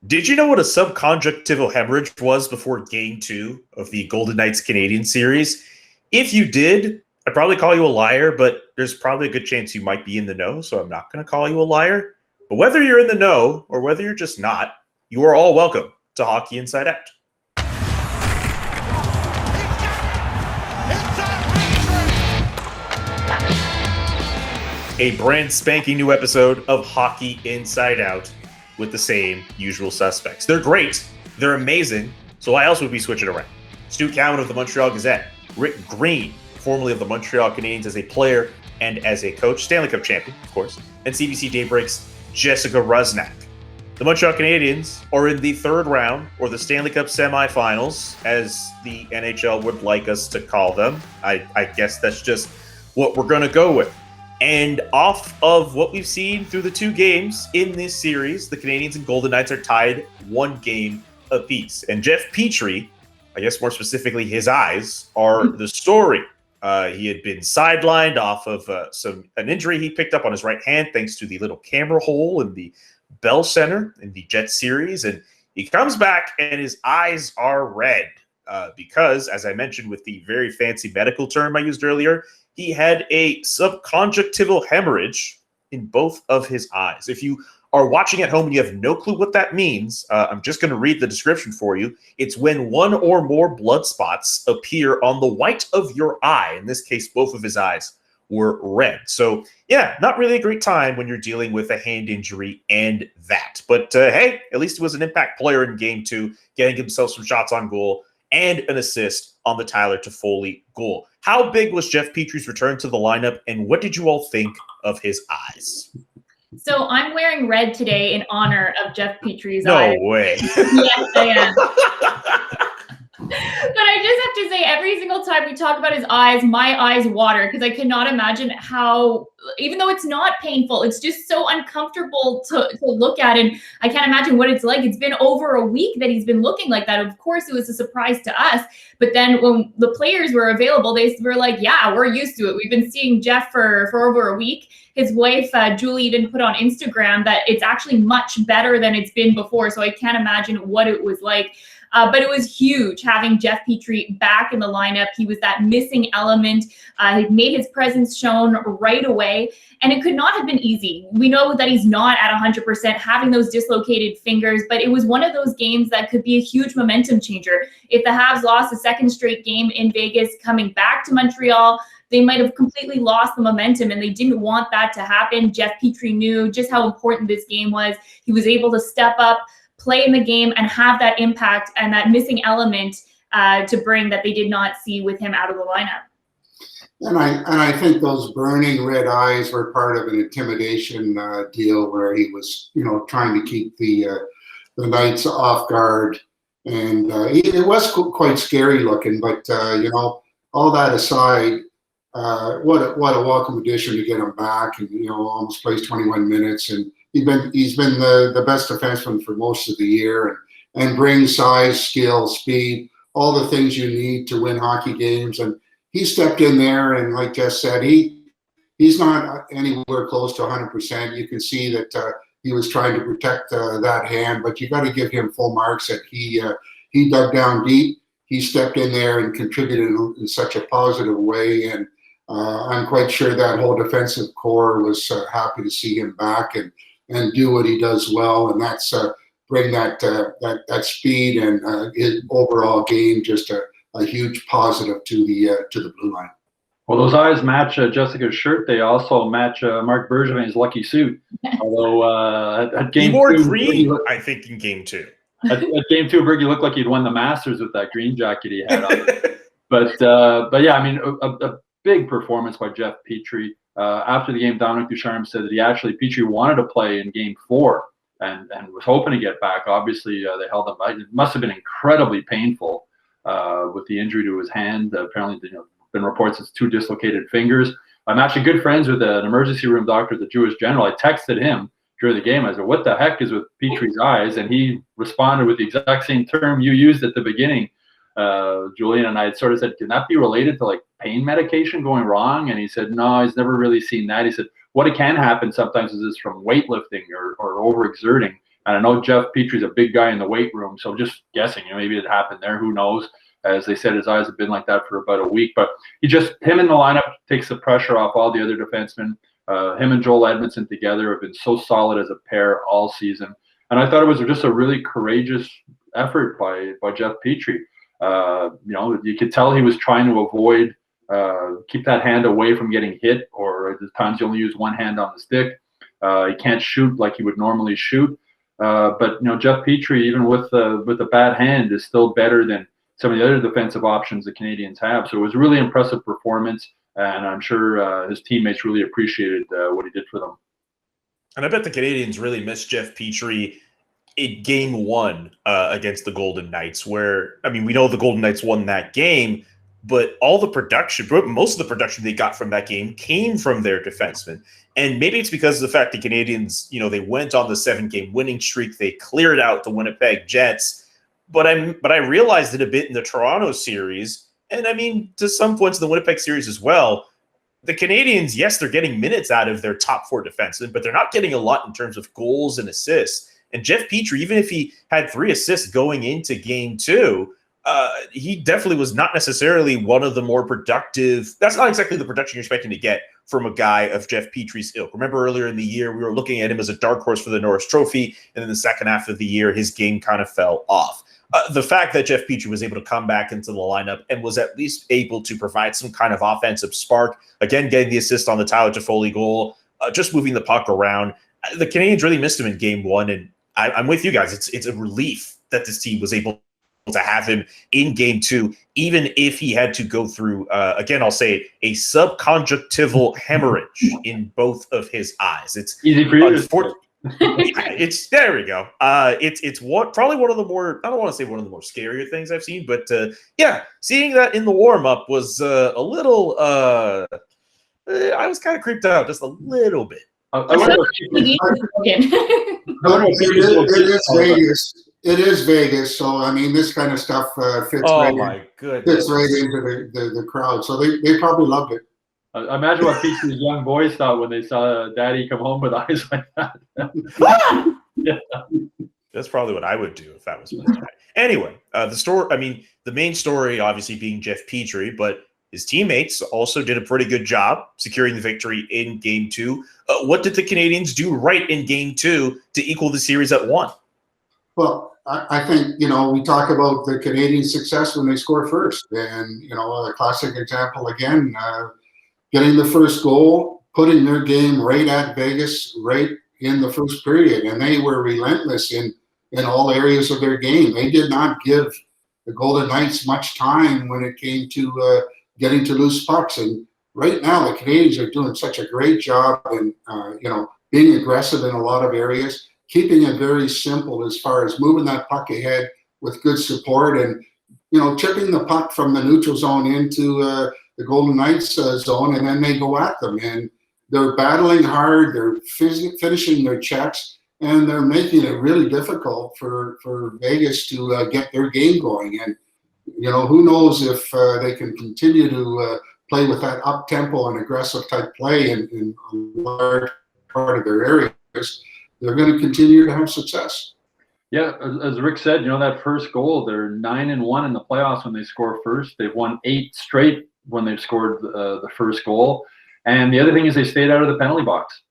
Did you know what a subconjunctival hemorrhage was before Game 2 of the Golden Knights Canadian series? If you did, I'd probably call you a liar, but there's probably a good chance you might be in the know, so I'm not going to call you a liar. But whether you're in the know or whether you're just not, you are all welcome to Hockey Inside Out. A brand spanking new episode of Hockey Inside Out with the same usual suspects. They're great. They're amazing. So why else would we switch it around? Stu Cowan of the Montreal Gazette, Rick Green, formerly of the Montreal Canadiens as a player and as a coach, Stanley Cup champion, of course, and CBC Daybreak's Jessica Rusnak. The Montreal Canadiens are in the third round, or the Stanley Cup semifinals, as the NHL would like us to call them. I guess that's just what we're going to go with. And off of what we've seen through the two games in this series, the Canadiens and Golden Knights are tied 1 game apiece. And Jeff Petri, I guess more specifically his eyes, are the story. He had been sidelined off of an injury he picked up on his right hand thanks to the little camera hole in the Bell Center in the Jet series. And he comes back and his eyes are red because, as I mentioned with the very fancy medical term I used earlier, he had a subconjunctival hemorrhage in both of his eyes. If you are watching at home and you have no clue what that means, I'm just going to read the description for you. It's when one or more blood spots appear on the white of your eye. In this case, both of his eyes were red. So, yeah, not really a great time when you're dealing with a hand injury and that. But, hey, at least he was an impact player in Game 2, getting himself some shots on goal and an assist on the Tyler Toffoli goal. How big was Jeff Petri's return to the lineup, and what did you all think of his eyes? So I'm wearing red today in honor of Jeff Petri's eyes. No way. Yes, I am. But I just have to say, every single time we talk about his eyes, my eyes water because I cannot imagine how, even though it's not painful, it's just so uncomfortable to look at. And I can't imagine what it's like. It's been over a week that he's been looking like that. Of course, it was a surprise to us. But then when the players were available, they were like, yeah, we're used to it. We've been seeing Jeff for over a week. His wife, Julie, even put on Instagram that it's actually much better than it's been before. So I can't imagine what it was like. But it was huge having Jeff Petri back in the lineup. He was that missing element. He made his presence shown right away. And it could not have been easy. We know that he's not at 100%, having those dislocated fingers, but it was one of those games that could be a huge momentum changer. If the Habs lost a second straight game in Vegas, coming back to Montreal, they might have completely lost the momentum, and they didn't want that to happen. Jeff Petri knew just how important this game was. He was able to step up, play in the game, and have that impact and that missing element to bring that they did not see with him out of the lineup. And I think those burning red eyes were part of an intimidation deal where he was, trying to keep the Knights off guard, and it was quite scary looking. But all that aside, what a welcome addition to get him back, and almost plays 21 minutes, and he's been the best defenseman for most of the year, and brings size, skill, speed, all the things you need to win hockey games. And he stepped in there, and like Jess said, he's not anywhere close to 100%. You can see that he was trying to protect that hand, but you got to give him full marks that he dug down deep. He stepped in there and contributed in such a positive way, and I'm quite sure that whole defensive core was happy to see him back and do what he does well, and that's bring that speed and his overall game just a huge positive to the blue line. Well, those eyes match Jessica's shirt. They also match Marc Bergevin's lucky suit. Although at game he wore 2, green, I think, in Game 2. At game 2, Bergie looked like he'd won the Masters with that green jacket he had on. But yeah, I mean, a big performance by Jeff Petri. After the game, Dominic Ducharme said that Petri wanted to play in Game 4 and was hoping to get back. Obviously, they held him back. It must have been incredibly painful with the injury to his hand. Apparently, been reports it's 2 dislocated fingers. I'm actually good friends with an emergency room doctor at the Jewish General. I texted him during the game. I said, what the heck is with Petri's eyes? And he responded with the exact same term you used at the beginning, Julian. And I had sort of said, can that be related to like pain medication going wrong? And he said, no, he's never really seen that. He said, what it can happen sometimes is from weightlifting or overexerting. And I know Jeff Petry's a big guy in the weight room, so just guessing, maybe it happened there. Who knows? As they said, his eyes have been like that for about a week. But him in the lineup takes the pressure off all the other defensemen. Him and Joel Edmondson together have been so solid as a pair all season. And I thought it was just a really courageous effort by Jeff Petry. You could tell he was trying to avoid, keep that hand away from getting hit, or at times you only use one hand on the stick. He can't shoot like he would normally shoot. But Jeff Petry, even with a bad hand, is still better than some of the other defensive options the Canadiens have. So it was a really impressive performance, and I'm sure his teammates really appreciated what he did for them. And I bet the Canadiens really missed Jeff Petry in game one against the Golden Knights, where, we know the Golden Knights won that game, but all the production, most of the production they got from that game came from their defensemen. And maybe it's because of the fact the Canadiens, they went on the 7-game winning streak. They cleared out the Winnipeg Jets. But I realized it a bit in the Toronto series, and to some points in the Winnipeg series as well. The Canadiens, yes, they're getting minutes out of their top 4 defensemen, but they're not getting a lot in terms of goals and assists. And Jeff Petry, even if he had 3 assists going into game 2, he definitely was not necessarily one of the more productive. That's not exactly the production you're expecting to get from a guy of Jeff Petry's ilk. Remember earlier in the year, we were looking at him as a dark horse for the Norris Trophy, and in the second half of the year, his game kind of fell off. The fact that Jeff Petry was able to come back into the lineup and was at least able to provide some kind of offensive spark, again, getting the assist on the Tyler Toffoli goal, just moving the puck around. The Canadiens really missed him in game 1, and I'm with you guys. It's a relief that this team was able to have him in game 2, even if he had to go through, again, I'll say it, a subconjunctival hemorrhage in both of his eyes. It's easy for you. It's there we go. It's probably one of the more, I don't want to say one of the more scarier things I've seen, but seeing that in the warm up was a little. I was kind of creeped out just a little bit. It is Vegas. It is Vegas, so this kind of stuff fits right into the crowd. So they probably loved it. Imagine what Petry's young boys thought when they saw Daddy come home with eyes like that. Yeah. That's probably what I would do if that was my dad. Anyway, the main story obviously being Jeff Petry, but his teammates also did a pretty good job securing the victory in game 2. What did the Canadiens do right in game 2 to equal the series at 1? Well, I think, we talk about the Canadian success when they score first. And, a classic example again, getting the first goal, putting their game right at Vegas, right in the first period. And they were relentless in all areas of their game. They did not give the Golden Knights much time when it came to getting to loose pucks. And right now, the Canadiens are doing such a great job in, being aggressive in a lot of areas, keeping it very simple as far as moving that puck ahead with good support and, chipping the puck from the neutral zone into the Golden Knights zone, and then they go at them. And they're battling hard, they're finishing their checks, and they're making it really difficult for Vegas to get their game going. And, who knows if they can continue to play with that up-tempo and aggressive type play in a large part of their areas. They're going to continue to have success. Yeah, as Rick said, that first goal, they're 9-1 in the playoffs when they score first. They've won 8 straight when they've scored the first goal. And the other thing is they stayed out of the penalty box.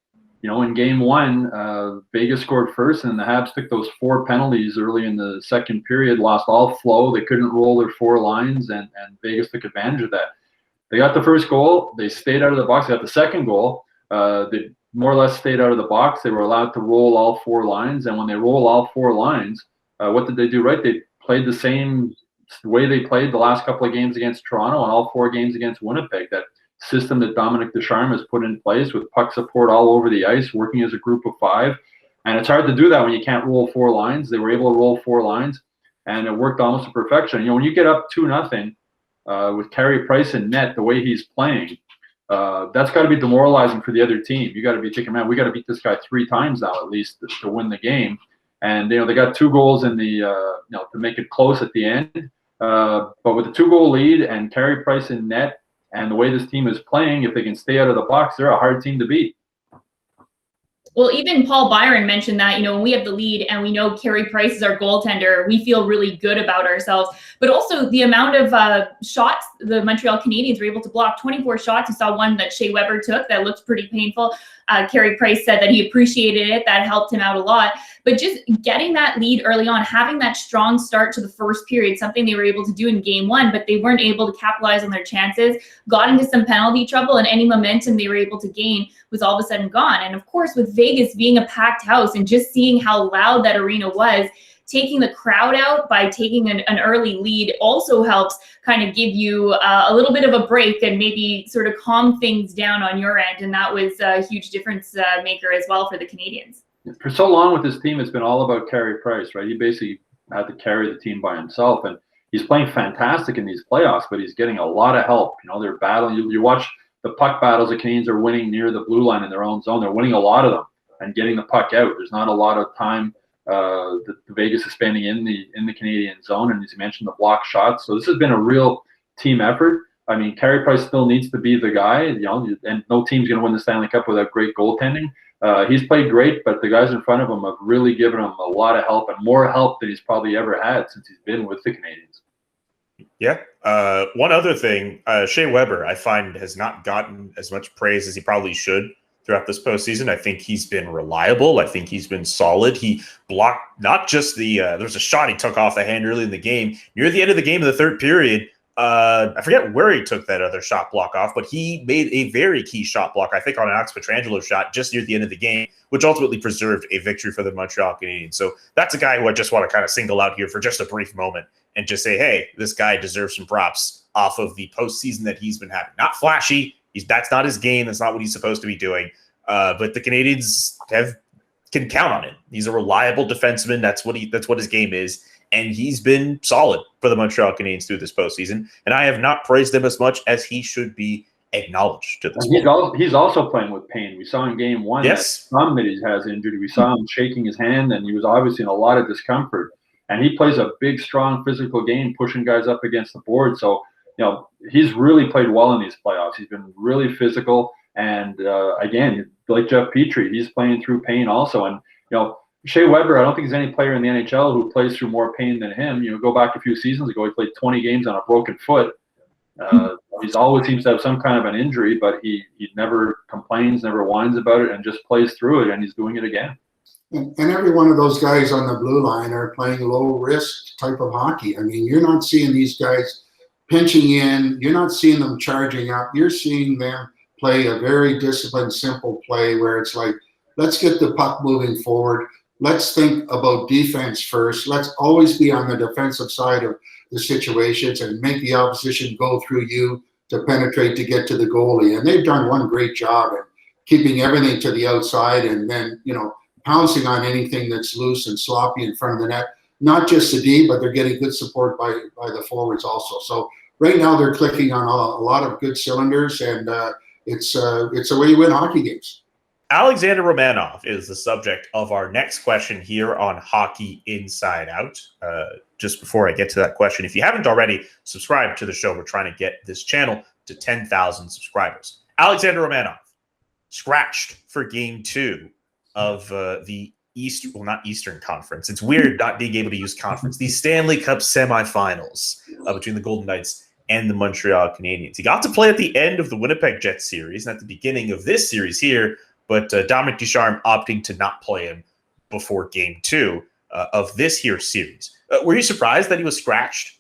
In game 1, Vegas scored first, and the Habs took those 4 penalties early in the second period, lost all flow. They couldn't roll their 4 lines, and Vegas took advantage of that. They got the first goal. They stayed out of the box. They got the second goal. They more or less stayed out of the box. They were allowed to roll all 4 lines. And when they roll all 4 lines, what did they do right? They played the same way they played the last couple of games against Toronto and all 4 games against Winnipeg. That system that Dominic Ducharme has put in place with puck support all over the ice, working as a group of 5. And it's hard to do that when you can't roll 4 lines. They were able to roll 4 lines, and it worked almost to perfection. When you get up 2-0 with Carey Price in net, the way he's playing, that's got to be demoralizing for the other team. You got to be thinking, man, we got to beat this guy 3 times now at least to win the game. And they got 2 goals in the to make it close at the end. But with the 2-goal lead and Carey Price in net, and the way this team is playing, if they can stay out of the box, they're a hard team to beat. Well, even Paul Byron mentioned that, when we have the lead and we know Carey Price is our goaltender, we feel really good about ourselves. But also the amount of shots the Montreal Canadiens were able to block, 24 shots. We saw one that Shea Weber took that looked pretty painful. Carey Price said that he appreciated it. That helped him out a lot. But just getting that lead early on, having that strong start to the first period, something they were able to do in game one, but they weren't able to capitalize on their chances, got into some penalty trouble, and any momentum they were able to gain was all of a sudden gone. And of course, with Vegas being a packed house and just seeing how loud that arena was, taking the crowd out by taking an early lead also helps kind of give you a little bit of a break and maybe sort of calm things down on your end. And that was a huge difference maker as well for the Canadiens. For so long with this team, it's been all about Carey Price, right? He basically had to carry the team by himself, and he's playing fantastic in these playoffs, but he's getting a lot of help. They're battling. You watch the puck battles the Canadiens are winning near the blue line in their own zone. They're winning a lot of them and getting the puck out. There's not a lot of time that Vegas is spending in the Canadian zone, and as you mentioned, the block shots. So this has been a real team effort. I mean, Carey Price still needs to be the guy, and no team's going to win the Stanley Cup without great goaltending. He's played great, but the guys in front of him have really given him a lot of help, and more help than he's probably ever had since he's been with the Canadiens. Yeah. One other thing, Shea Weber, I find, has not gotten as much praise as he probably should throughout this postseason. I think he's been reliable. I think he's been solid. He blocked not just there's a shot he took off the hand early in the game. Near the end of the game in the third period, I forget where he took that other shot block off, but he made a very key shot block, I think, on an Alex Pietrangelo shot just near the end of the game, which ultimately preserved a victory for the Montreal Canadiens. So that's a guy who I just want to kind of single out here for just a brief moment and just say, hey, this guy deserves some props off of the postseason that he's been having. Not flashy. That's not his game. That's not what he's supposed to be doing. But the Canadiens can count on him. He's a reliable defenseman. That's what his game is. And he's been solid for the Montreal Canadiens through this postseason. And I have not praised him as much as he should be acknowledged to this point. He's also playing with pain. We saw in game one that he has injured. We saw him shaking his hand, and he was obviously in a lot of discomfort. And he plays a big, strong, physical game, pushing guys up against the board. So, he's really played well in these playoffs. He's been really physical. And, again, like Jeff Petry, he's playing through pain also. And, Shea Weber, I don't think there's any player in the NHL who plays through more pain than him. Go back a few seasons ago, he played 20 games on a broken foot. He always seems to have some kind of an injury, but he never complains, never whines about it, and just plays through it, and he's doing it again. And every one of those guys on the blue line are playing low-risk type of hockey. I mean, you're not seeing these guys pinching in. You're not seeing them charging up. You're seeing them play a very disciplined, simple play where it's like, let's get the puck moving forward. Let's think about defense first. Let's always be on the defensive side of the situations and make the opposition go through you to penetrate to get to the goalie. And they've done one great job at keeping everything to the outside and then, pouncing on anything that's loose and sloppy in front of the net. Not just the D, but they're getting good support by the forwards also. So right now they're clicking on a lot of good cylinders, and it's a way you win hockey games. Alexander Romanov is the subject of our next question here on Hockey Inside Out. Just before I get to that question, if you haven't already, subscribe to the show. We're trying to get this channel to 10,000 subscribers. Alexander Romanov scratched for Game 2 of the not Eastern Conference. It's weird not being able to use conference. The Stanley Cup semifinals between the Golden Knights and the Montreal Canadiens. He got to play at the end of the Winnipeg Jets series and at the beginning of this series here, but Dominic Ducharme opting to not play him before Game 2 of this here series. Were you surprised that he was scratched?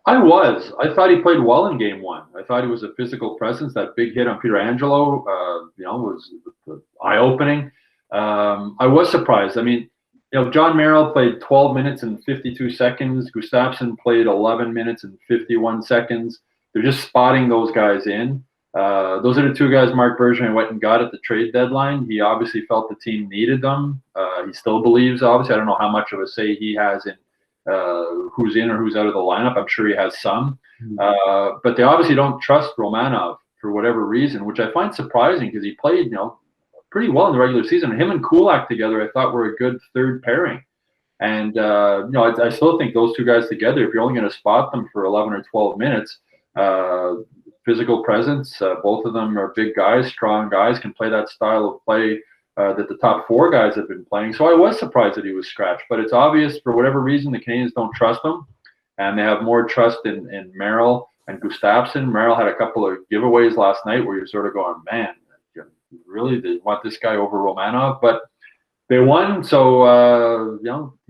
I was. I thought he played well in Game 1. I thought he was a physical presence. That big hit on Pietrangelo, was eye-opening. I was surprised. I mean, John Merrill played 12 minutes and 52 seconds. Gustafsson played 11 minutes and 51 seconds. They're just spotting those guys in. Those are the two guys Marc Bergevin went and got at the trade deadline. He obviously felt the team needed them. He still believes, obviously. I don't know how much of a say he has in who's in or who's out of the lineup. I'm sure he has some. But they obviously don't trust Romanov for whatever reason, which I find surprising because he played, pretty well in the regular season. Him and Kulak together, I thought, were a good third pairing. And, I still think those two guys together, if you're only going to spot them for 11 or 12 minutes, physical presence, both of them are big guys, strong guys, can play that style of play that the top 4 guys have been playing. So I was surprised that he was scratched. But it's obvious for whatever reason the Canadiens don't trust him, and they have more trust in Merrill and Gustafsson. Merrill had a couple of giveaways last night where you're sort of going, man, really, they want this guy over Romanov? But they won, so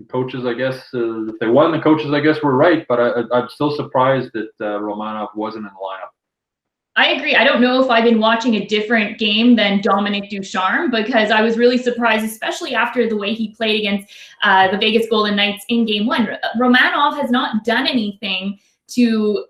coaches, I guess, if they won, the coaches, I guess, were right. But I'm still surprised that Romanov wasn't in the lineup. I agree. I don't know if I've been watching a different game than Dominic Ducharme, because I was really surprised, especially after the way he played against the Vegas Golden Knights in Game 1. Romanov has not done anything to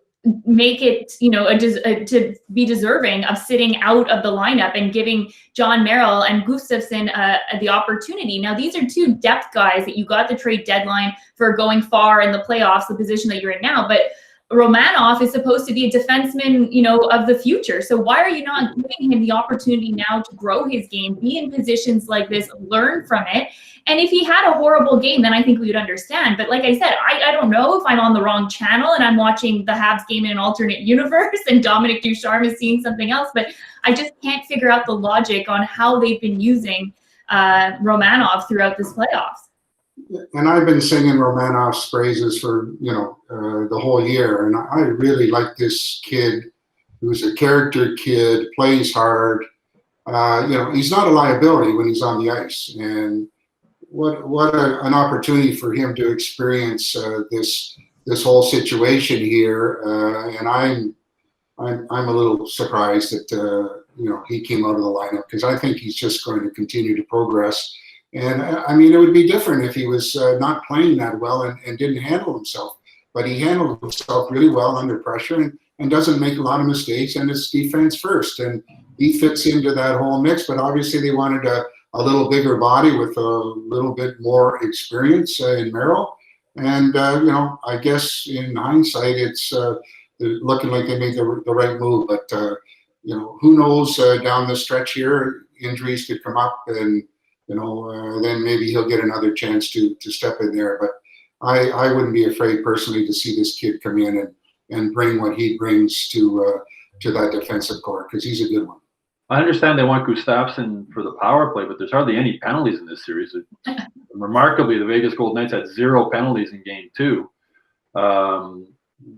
make it, to be deserving of sitting out of the lineup and giving John Merrill and Gustafsson the opportunity. Now, these are 2 depth guys that you got the trade deadline for going far in the playoffs, the position that you're in now. But Romanov is supposed to be a defenseman, of the future. So why are you not giving him the opportunity now to grow his game, be in positions like this, learn from it? And if he had a horrible game, then I think we would understand. But like I said, I don't know if I'm on the wrong channel and I'm watching the Habs game in an alternate universe and Dominic Ducharme is seeing something else. But I just can't figure out the logic on how they've been using Romanov throughout this playoffs. And I've been singing Romanov's praises for, the whole year. And I really like this kid who's a character kid, plays hard. He's not a liability when he's on the ice. And what an opportunity for him to experience this whole situation here. And I'm a little surprised that, he came out of the lineup, because I think he's just going to continue to progress. And it would be different if he was not playing that well and didn't handle himself. But he handled himself really well under pressure and doesn't make a lot of mistakes, and it's defense first. And he fits into that whole mix. But obviously they wanted a little bigger body with a little bit more experience in Merrill. And, I guess in hindsight, it's looking like they made the right move. But, who knows down the stretch here, injuries could come up and, then maybe he'll get another chance to step in there. But I wouldn't be afraid personally to see this kid come in and bring what he brings to that defensive core, because he's a good one. I understand they want Gustafsson for the power play, but there's hardly any penalties in this series. Remarkably, the Vegas Golden Knights had 0 penalties in Game 2.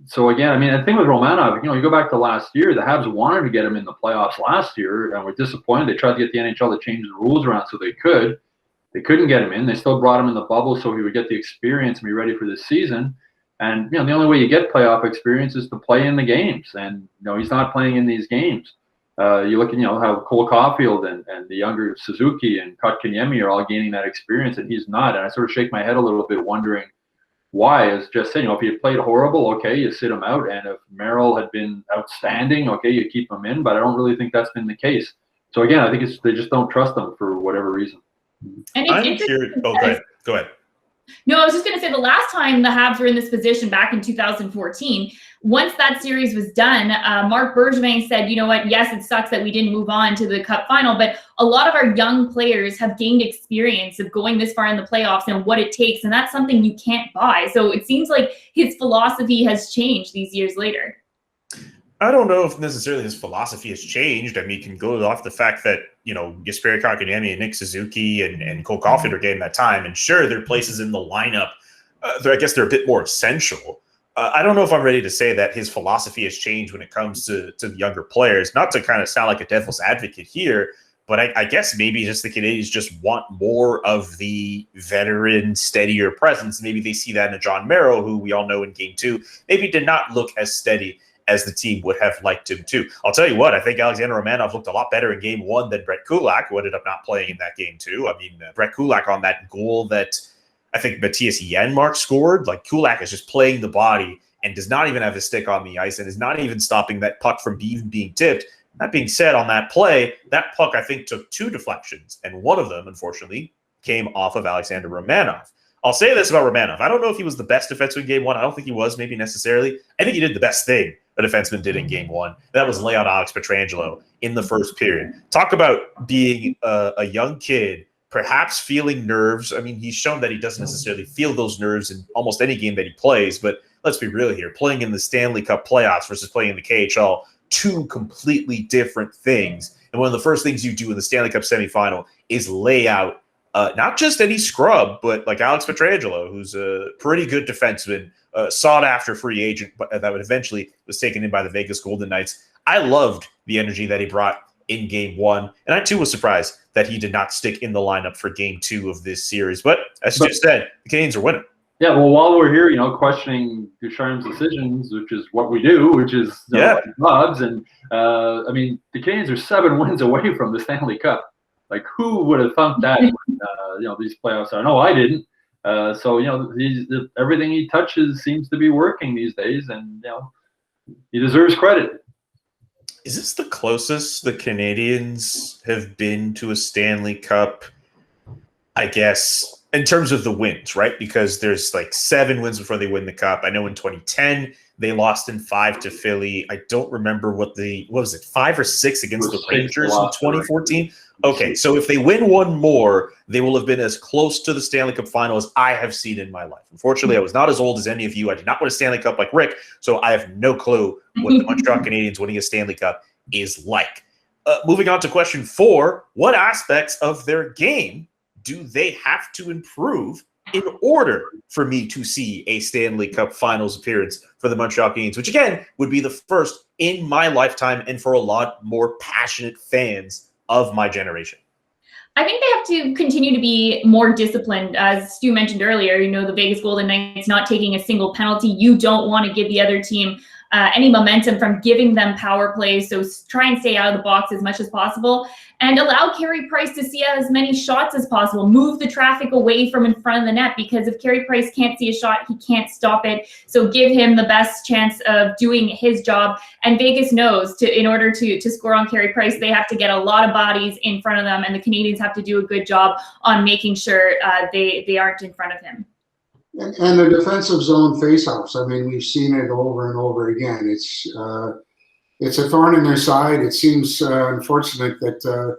So again, the thing with Romanov, you go back to last year, the Habs wanted to get him in the playoffs last year and were disappointed. They tried to get the NHL to change the rules around so they could. They couldn't get him in. They still brought him in the bubble so he would get the experience and be ready for this season. And, the only way you get playoff experience is to play in the games. And, he's not playing in these games. You look at, how Cole Caulfield and the younger Suzuki and Kotkaniemi are all gaining that experience, and he's not. And I sort of shake my head a little bit wondering why. Is just saying, if he had played horrible, okay, you sit him out. And if Merrill had been outstanding, okay, you keep him in. But I don't really think that's been the case. So again, I think they just don't trust him for whatever reason. And it's interesting. Go ahead. No, I was just going to say the last time the Habs were in this position back in 2014, once that series was done, Marc Bergevin said, you know what, yes, it sucks that we didn't move on to the Cup final, but a lot of our young players have gained experience of going this far in the playoffs and what it takes, and that's something you can't buy. So it seems like his philosophy has changed these years later. I don't know if necessarily his philosophy has changed. You can go off the fact that, Jesperi Kotkaniemi and Nick Suzuki and Cole Caulfield are getting that time. And sure, their places in the lineup, I guess they're a bit more essential. I don't know if I'm ready to say that his philosophy has changed when it comes to the younger players. Not to kind of sound like a devil's advocate here, but I guess maybe just the Canadiens just want more of the veteran, steadier presence. Maybe they see that in a John Merrill, who we all know in Game 2 maybe did not look as steady as the team would have liked him to. I'll tell you what, I think Alexander Romanov looked a lot better in Game 1 than Brett Kulak, who ended up not playing in that Game 2. Brett Kulak on that goal that I think Matthias Janmark scored, Kulak is just playing the body and does not even have his stick on the ice and is not even stopping that puck from even being tipped. That being said, on that play, that puck, I think, took 2 deflections, and one of them, unfortunately, came off of Alexander Romanov. I'll say this about Romanov. I don't know if he was the best defenseman in Game 1. I don't think he was, maybe necessarily. I think he did the best thing a defenseman did in Game 1. That was lay out Alex Pietrangelo in the first period. Talk about being a young kid, perhaps feeling nerves. He's shown that he doesn't necessarily feel those nerves in almost any game that he plays, but let's be real here. Playing in the Stanley Cup playoffs versus playing in the KHL, 2 completely different things. And one of the first things you do in the Stanley Cup semifinal is lay out not just any scrub, but like Alex Pietrangelo, who's a pretty good defenseman, sought-after free agent that would eventually was taken in by the Vegas Golden Knights. I loved the energy that he brought in Game 1, and I too was surprised that he did not stick in the lineup for Game 2 of this series. But as you just said, the Canadiens are winning. Yeah, well, while we're here, questioning Ducharme's decisions, which is what we do, which is clubs, and I mean, the Canadiens are 7 wins away from the Stanley Cup. Like, who would have thought that? When, these playoffs are. No, I didn't. So everything he touches seems to be working these days, and he deserves credit. Is this the closest the Canadiens have been to a Stanley Cup? I guess in terms of the wins, right? Because there's like 7 wins before they win the Cup. I know in 2010 they lost in 5 to Philly. I don't remember what was it, 5 or 6 against the Rangers in 2014? Okay, so if they win one more, they will have been as close to the Stanley Cup final as I have seen in my life. Unfortunately, I was not as old as any of you. I did not win a Stanley Cup like Rick, so I have no clue what the Montreal Canadiens winning a Stanley Cup is like. Moving on to question 4, what aspects of their game do they have to improve in order for me to see a Stanley Cup Finals appearance for the Montreal Canadiens, which again would be the first in my lifetime and for a lot more passionate fans of my generation? I think they have to continue to be more disciplined. As Stu mentioned earlier, the Vegas Golden Knights not taking a single penalty. You don't want to give the other team any momentum from giving them power plays. So try and stay out of the box as much as possible and allow Carey Price to see as many shots as possible. Move the traffic away from in front of the net, because if Carey Price can't see a shot, he can't stop it. So give him the best chance of doing his job. And Vegas knows in order to score on Carey Price, they have to get a lot of bodies in front of them, and the Canadiens have to do a good job on making sure they aren't in front of him. And the defensive zone faceoffs. I mean, we've seen it over and over again. It's a thorn in their side. It seems unfortunate that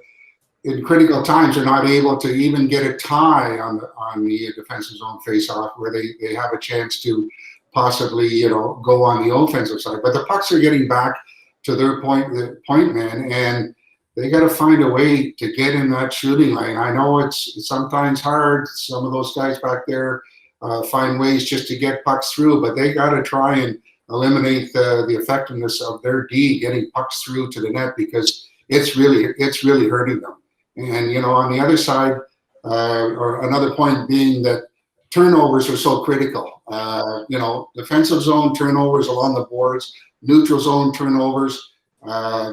in critical times they're not able to even get a tie on the defensive zone faceoff, where they have a chance to possibly go on the offensive side. But the pucks are getting back to their point man, and they got to find a way to get in that shooting lane. I know it's sometimes hard. Some of those guys back there find ways just to get pucks through, but they got to try and eliminate the effectiveness of their D getting pucks through to the net, because it's really hurting them. And on the other side, or another point being that turnovers are so critical. Defensive zone turnovers along the boards, neutral zone turnovers.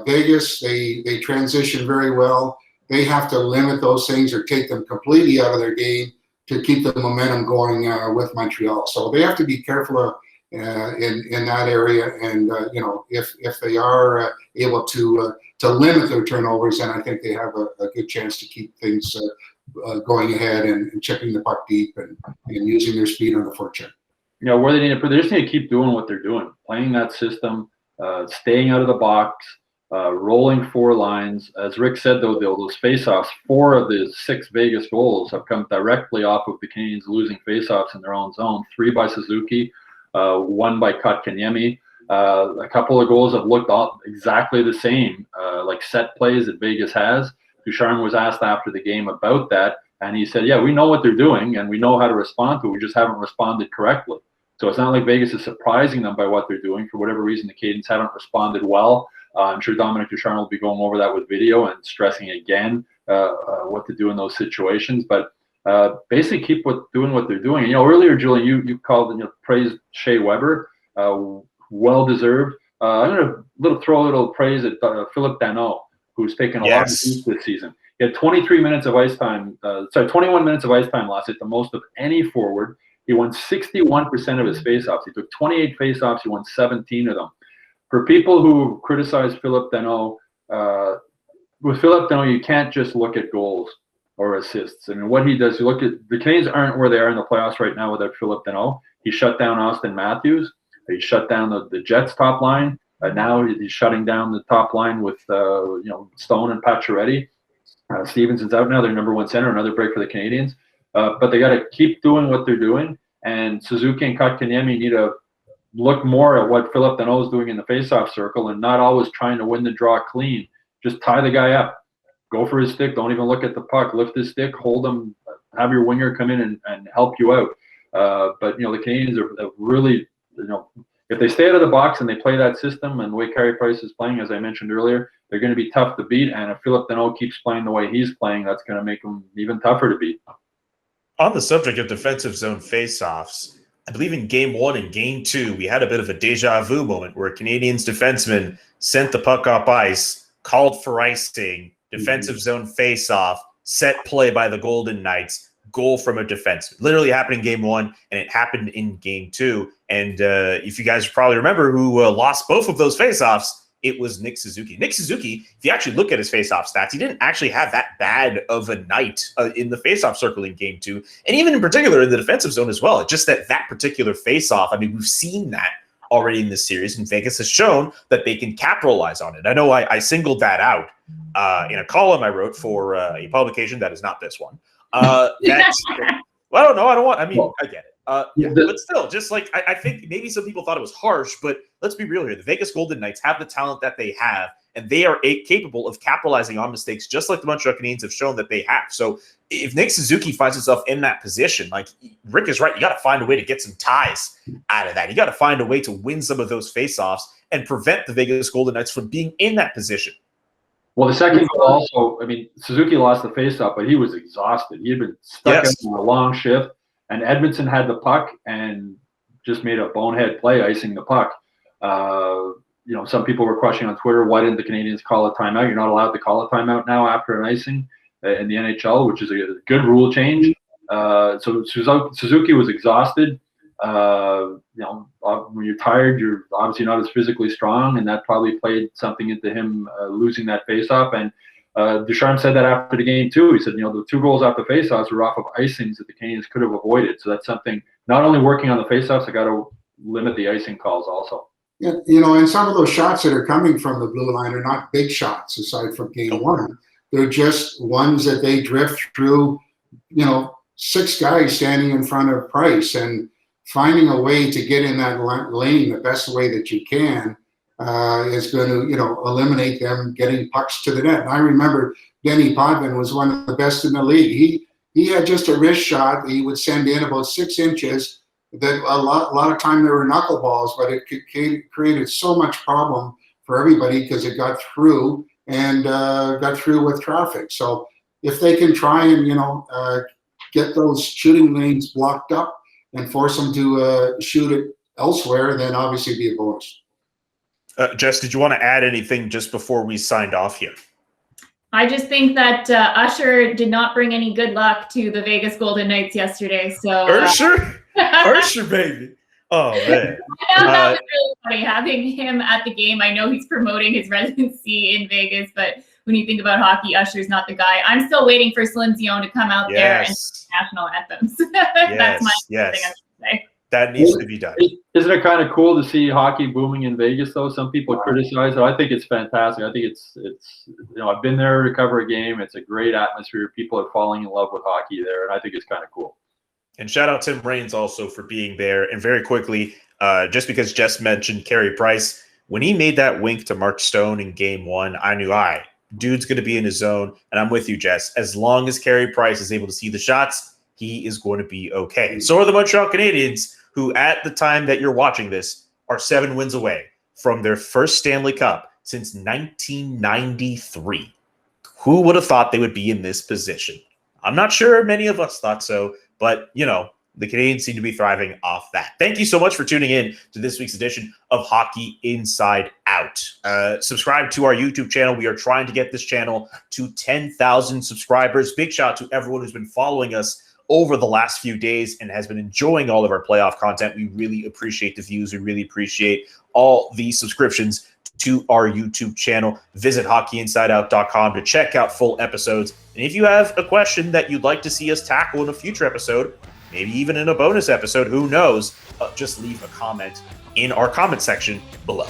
Vegas, they transition very well. They have to limit those things or take them completely out of their game to keep the momentum going with Montreal. So they have to be careful in that area. And if they are able to limit their turnovers, then I think they have a good chance to keep things going ahead and chipping the puck deep and using their speed on the forecheck. Where they just need to keep doing what they're doing, playing that system, staying out of the box, rolling 4 lines. As Rick said, though, those faceoffs, 4 of the 6 Vegas goals have come directly off of the Canadiens losing faceoffs in their own zone. 3 by Suzuki, 1 by Kotkaniemi. A couple of goals have looked exactly the same, like set plays that Vegas has. Ducharme was asked after the game about that, and he said, we know what they're doing, and we know how to respond to it. We just haven't responded correctly. So it's not like Vegas is surprising them by what they're doing. For whatever reason, the Canadiens haven't responded well. I'm sure Dominic Ducharme will be going over that with video and stressing again what to do in those situations. But basically keep doing what they're doing. Earlier, Julian, you called and praised Shea Weber, well deserved. I'm going to throw a little praise at Philip Danault, who's taken a lot of heat this season. He had 21 minutes of ice time last night, the most of any forward. He won 61% of his faceoffs. He took 28 faceoffs. He won 17 of them. For people who criticize Philip Danault, with Philip Danault, you can't just look at goals or assists. I mean, what he does, you look at the Canadiens aren't where they are in the playoffs right now without Philip Danault. He shut down Austin Matthews. He shut down the Jets' top line. Now he's shutting down the top line with Stone and Pacioretty. Stevenson's out now. Their number 1 center. Another break for the Canadiens. But they got to keep doing what they're doing. And Suzuki and Kotkaniemi need to look more at what Philip Danault is doing in the faceoff circle and not always trying to win the draw clean. just tie the guy up, go for his stick, don't even look at the puck, lift his stick, hold him, have your winger come in and help you out. But the Canadiens are really, if they stay out of the box and they play that system and the way Carey Price is playing, as I mentioned earlier, they're going to be tough to beat. And if Philip Deneau keeps playing the way he's playing, that's going to make him even tougher to beat. On the subject of defensive zone faceoffs, I believe in Game 1 and Game 2, we had a bit of a deja vu moment where a Canadiens defenseman sent the puck up ice, called for icing, defensive zone faceoff, set play by the Golden Knights, goal from a defenseman. Literally happened in Game 1, and it happened in Game 2. And if you guys probably remember who lost both of those faceoffs, it was Nick Suzuki. Nick Suzuki, if you actually look at his faceoff stats, he didn't actually have that bad of a night in the faceoff circle in Game 2, and even in particular in the defensive zone as well. It's just that particular faceoff, I mean, we've seen that already in this series, and Vegas has shown that they can capitalize on it. I know I singled that out in a column I wrote for a publication that is not this one. Well, I don't know. I get it. But still, just like I think maybe some people thought it was harsh, but let's be real here. The Vegas Golden Knights have the talent that they have, and they are capable of capitalizing on mistakes, just like the Montreal Canadiens have shown that they have. So if Nick Suzuki finds himself in that position, like Rick is right, you got to find a way to get some ties out of that. You got to find a way to win some of those faceoffs and prevent the Vegas Golden Knights from being in that position. Well, the second goal also, I mean, Suzuki lost the faceoff, but he was exhausted. He had been stuck in a long shift, and Edmondson had the puck and just made a bonehead play, icing the puck. Some people were questioning on Twitter, why didn't the Canadiens call a timeout? You're not allowed to call a timeout now after an icing in the NHL, which is a good rule change. So Suzuki was exhausted. When you're tired, you're obviously not as physically strong, and that probably played something into him losing that faceoff. And Ducharme said that after the game too. He said, the 2 goals off the faceoffs were off of icings that the Canadiens could have avoided. So that's something. Not only working on the faceoffs, I got to limit the icing calls also. Yeah, and some of those shots that are coming from the blue line are not big shots aside from Game 1. They're just ones that they drift through. 6 guys standing in front of Price and finding a way to get in that lane the best way that you can is going to, eliminate them getting pucks to the net. And I remember Denny Potvin was one of the best in the league. He had just a wrist shot he would send in about 6 inches. That a lot of time there were knuckleballs, but it created so much problem for everybody because it got through and got through with traffic. So if they can try and get those shooting lanes blocked up and force them to shoot it elsewhere, then obviously be a bonus. Jess, did you want to add anything just before we signed off here? I just think that Usher did not bring any good luck to the Vegas Golden Knights yesterday. So Usher, baby. Oh, man. That was really funny, having him at the game. I know he's promoting his residency in Vegas, but when you think about hockey, Usher's not the guy. I'm still waiting for Celine Dion to come out there and sing national anthems. That's my thing I should say. That needs to be done. Isn't it kind of cool to see hockey booming in Vegas, though? Some people criticize it. I think it's fantastic. I think it's I've been there to cover a game. It's a great atmosphere. People are falling in love with hockey there, and I think it's kind of cool. And shout out Tim Raines also for being there. And very quickly, just because Jess mentioned Carey Price, when he made that wink to Mark Stone in Game 1, I knew, dude's going to be in his zone. And I'm with you, Jess. As long as Carey Price is able to see the shots, he is going to be okay. So are the Montreal Canadiens, who at the time that you're watching this are 7 wins away from their first Stanley Cup since 1993. Who would have thought they would be in this position? I'm not sure many of us thought so, but, the Canadiens seem to be thriving off that. Thank you so much for tuning in to this week's edition of Hockey Inside Out. Subscribe to our YouTube channel. We are trying to get this channel to 10,000 subscribers. Big shout out to everyone who's been following us over the last few days and has been enjoying all of our playoff content. We really appreciate the views. We really appreciate all the subscriptions to our YouTube channel. Visit hockeyinsideout.com to check out full episodes. And if you have a question that you'd like to see us tackle in a future episode, maybe even in a bonus episode, who knows, just leave a comment in our comment section below.